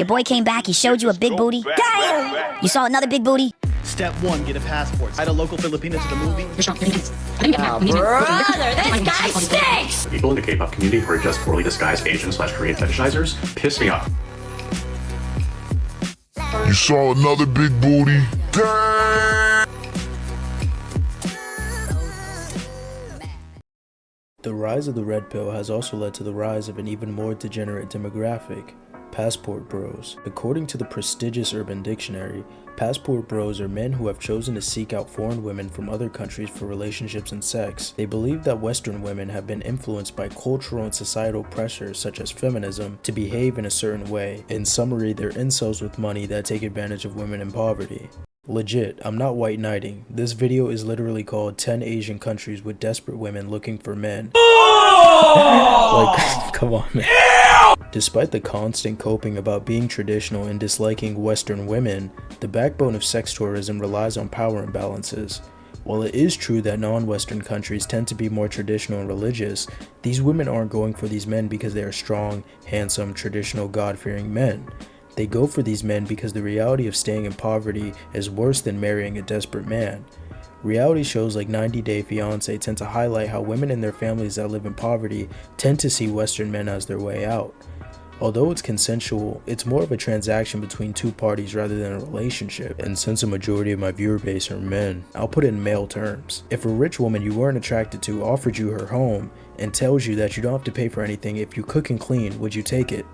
Your boy came back, he showed you a big booty. Damn! You saw another big booty? Step 1, get a passport. I had a local Filipino to the movie. Brother, this guy stinks! People in the K-pop community who are just poorly disguised Asian/Korean fetishizers piss me off. You saw another big booty? The rise of the red pill has also led to the rise of an even more degenerate demographic, passport bros. According to the prestigious Urban Dictionary, passport bros are men who have chosen to seek out foreign women from other countries for relationships and sex. They believe that Western women have been influenced by cultural and societal pressures such as feminism to behave in a certain way. In summary, they're incels with money that take advantage of women in poverty. Legit, I'm not white knighting. This video is literally called 10 Asian countries with desperate women looking for men. Like, come on, man. Despite the constant coping about being traditional and disliking Western women, the backbone of sex tourism relies on power imbalances. While it is true that non-Western countries tend to be more traditional and religious, these women aren't going for these men because they are strong, handsome, traditional, God-fearing men. They go for these men because the reality of staying in poverty is worse than marrying a desperate man. Reality shows like 90 Day Fiancé tend to highlight how women and their families that live in poverty tend to see Western men as their way out. Although it's consensual, it's more of a transaction between two parties rather than a relationship. And since a majority of my viewer base are men, I'll put it in male terms. If a rich woman you weren't attracted to offered you her home and tells you that you don't have to pay for anything if you cook and clean, would you take it?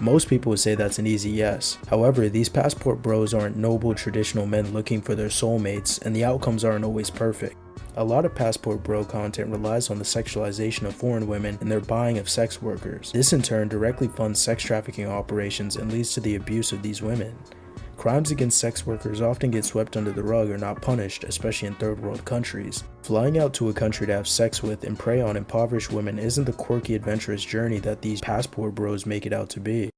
Most people would say that's an easy yes. However, these passport bros aren't noble traditional men looking for their soulmates, and the outcomes aren't always perfect. A lot of passport bro content relies on the sexualization of foreign women and their buying of sex workers. This in turn directly funds sex trafficking operations and leads to the abuse of these women. Crimes against sex workers often get swept under the rug or not punished, especially in third world countries. Flying out to a country to have sex with and prey on impoverished women isn't the quirky adventurous journey that these passport bros make it out to be.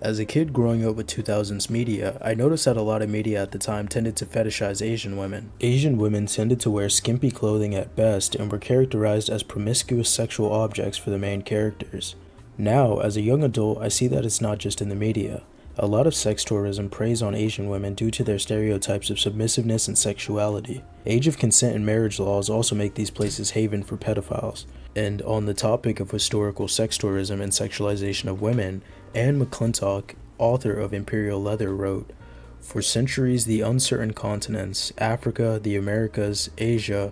As a kid growing up with 2000s media, I noticed that a lot of media at the time tended to fetishize Asian women. Asian women tended to wear skimpy clothing at best and were characterized as promiscuous sexual objects for the main characters. Now, as a young adult, I see that it's not just in the media. A lot of sex tourism preys on Asian women due to their stereotypes of submissiveness and sexuality. Age of consent and marriage laws also make these places haven for pedophiles. And on the topic of historical sex tourism and sexualization of women, Anne McClintock, author of Imperial Leather, wrote, "For centuries the uncertain continents, Africa, the Americas, Asia,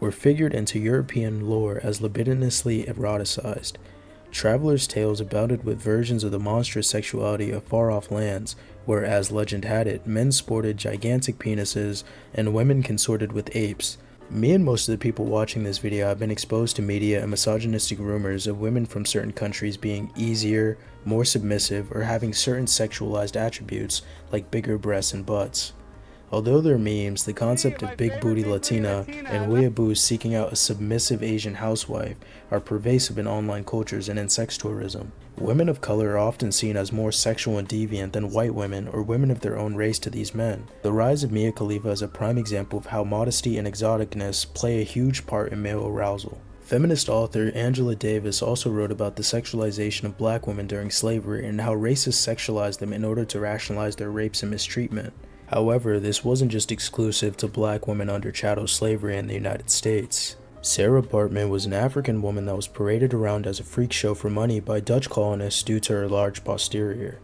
were figured into European lore as libidinously eroticized. Travelers' tales abounded with versions of the monstrous sexuality of far-off lands, where, as legend had it, men sported gigantic penises and women consorted with apes. Me and most of the people watching this video have been exposed to media and misogynistic rumors of women from certain countries being easier, more submissive, or having certain sexualized attributes like bigger breasts and butts. Although they're memes, the concept of big booty Latina and weeaboos seeking out a submissive Asian housewife are pervasive in online cultures and in sex tourism. Women of color are often seen as more sexual and deviant than white women or women of their own race to these men. The rise of Mia Khalifa is a prime example of how modesty and exoticness play a huge part in male arousal. Feminist author Angela Davis also wrote about the sexualization of black women during slavery and how racists sexualized them in order to rationalize their rapes and mistreatment. However, this wasn't just exclusive to black women under chattel slavery in the United States. Sarah Baartman was an African woman that was paraded around as a freak show for money by Dutch colonists due to her large posterior.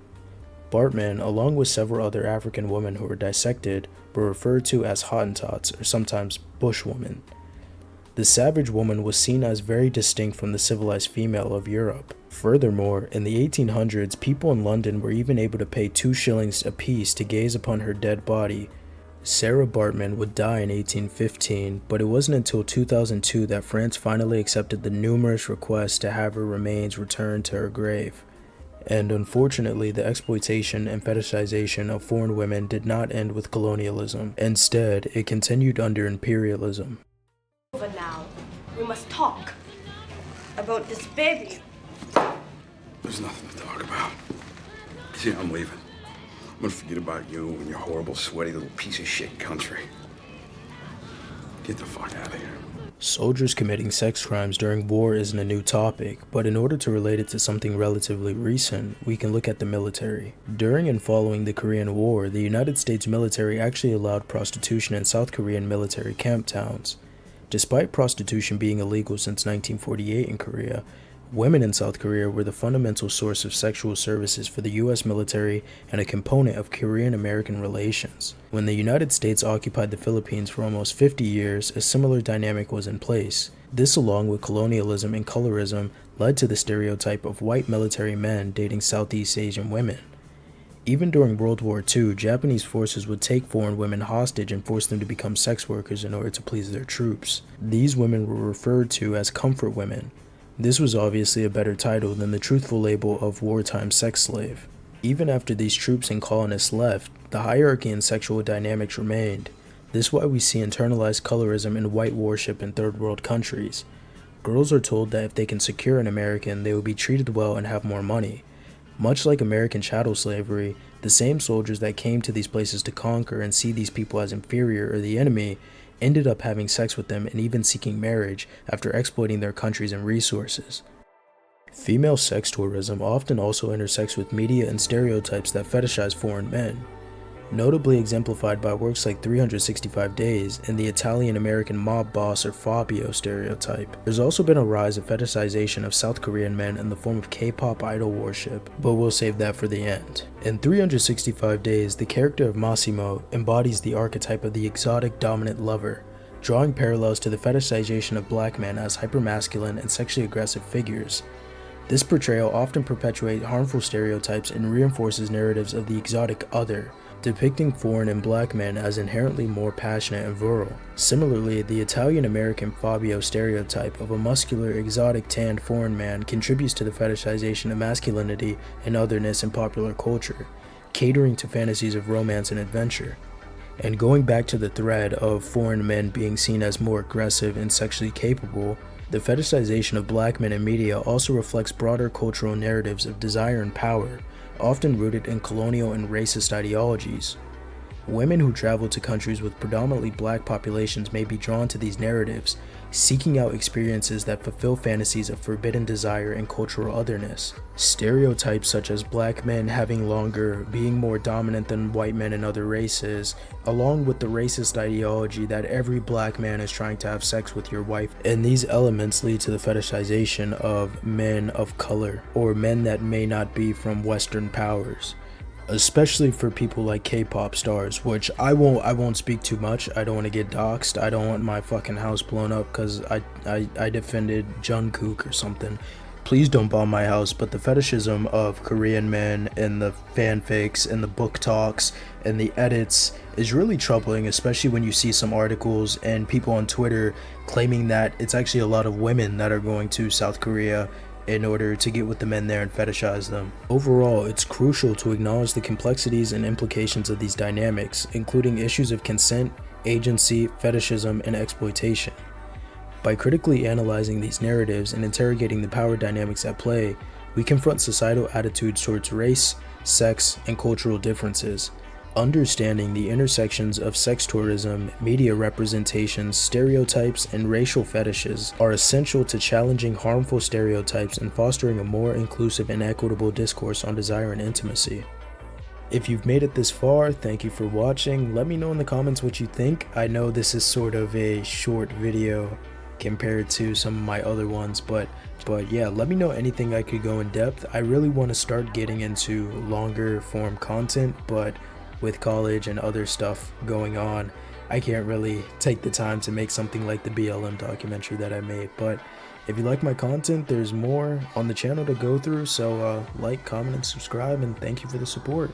Baartman, along with several other African women who were dissected, were referred to as Hottentots or sometimes bushwomen. The savage woman was seen as very distinct from the civilized female of Europe. Furthermore, in the 1800s, people in London were even able to pay 2 shillings apiece to gaze upon her dead body. Sarah Baartman would die in 1815, but it wasn't until 2002 that France finally accepted the numerous requests to have her remains returned to her grave. And unfortunately, the exploitation and fetishization of foreign women did not end with colonialism. Instead, it continued under imperialism. Over now, we must talk about this baby. There's nothing to talk about. See, I'm leaving. I'm gonna forget about you and your horrible, sweaty little piece of shit country. Get the fuck out of here. Soldiers committing sex crimes during war isn't a new topic, but in order to relate it to something relatively recent, we can look at the military. During and following the Korean War, the United States military actually allowed prostitution in South Korean military camp towns. Despite prostitution being illegal since 1948 in Korea, women in South Korea were the fundamental source of sexual services for the US military and a component of Korean-American relations. When the United States occupied the Philippines for almost 50 years, a similar dynamic was in place. This, along with colonialism and colorism, led to the stereotype of white military men dating Southeast Asian women. Even during World War II, Japanese forces would take foreign women hostage and force them to become sex workers in order to please their troops. These women were referred to as comfort women. This was obviously a better title than the truthful label of wartime sex slave. Even after these troops and colonists left, the hierarchy and sexual dynamics remained. This is why we see internalized colorism and white worship in third world countries. Girls are told that if they can secure an American, they will be treated well and have more money. Much like American chattel slavery, the same soldiers that came to these places to conquer and see these people as inferior or the enemy ended up having sex with them and even seeking marriage after exploiting their countries and resources. Female sex tourism often also intersects with media and stereotypes that fetishize foreign men, notably exemplified by works like 365 Days and the Italian-American mob boss or Fabio stereotype. There's also been a rise of fetishization of South Korean men in the form of K-pop idol worship, but we'll save that for the end. In 365 Days, the character of Massimo embodies the archetype of the exotic dominant lover, drawing parallels to the fetishization of black men as hypermasculine and sexually aggressive figures. This portrayal often perpetuates harmful stereotypes and reinforces narratives of the exotic other, depicting foreign and black men as inherently more passionate and virile. Similarly, the Italian-American Fabio stereotype of a muscular, exotic, tanned foreign man contributes to the fetishization of masculinity and otherness in popular culture, catering to fantasies of romance and adventure. And going back to the thread of foreign men being seen as more aggressive and sexually capable, the fetishization of black men in media also reflects broader cultural narratives of desire and power, often rooted in colonial and racist ideologies. Women who travel to countries with predominantly black populations may be drawn to these narratives, seeking out experiences that fulfill fantasies of forbidden desire and cultural otherness. Stereotypes such as black men having longer, being more dominant than white men in other races, along with the racist ideology that every black man is trying to have sex with your wife, and these elements lead to the fetishization of men of color, or men that may not be from Western powers. Especially for people like K-pop stars, which I won't speak too much. I don't want to get doxxed. I don't want my fucking house blown up because I defended Jungkook or something. Please don't bomb my house. But the fetishism of Korean men and the fanfics and the book talks and the edits is really troubling, especially when you see some articles and people on Twitter claiming that it's actually a lot of women that are going to South Korea in order to get with the men there and fetishize them. Overall, it's crucial to acknowledge the complexities and implications of these dynamics, including issues of consent, agency, fetishism, and exploitation. By critically analyzing these narratives and interrogating the power dynamics at play, we confront societal attitudes towards race, sex, and cultural differences. Understanding the intersections of sex tourism, media representations, stereotypes, and racial fetishes are essential to challenging harmful stereotypes and fostering a more inclusive and equitable discourse on desire and intimacy. If you've made it this far, thank you for watching. Let me know in the comments what you think. I know this is sort of a short video compared to some of my other ones, but yeah, let me know anything I could go in depth. I really want to start getting into longer form content, but with college and other stuff going on, I can't really take the time to make something like the BLM documentary that I made. But if you like my content, there's more on the channel to go through, so like, comment, and subscribe, and thank you for the support.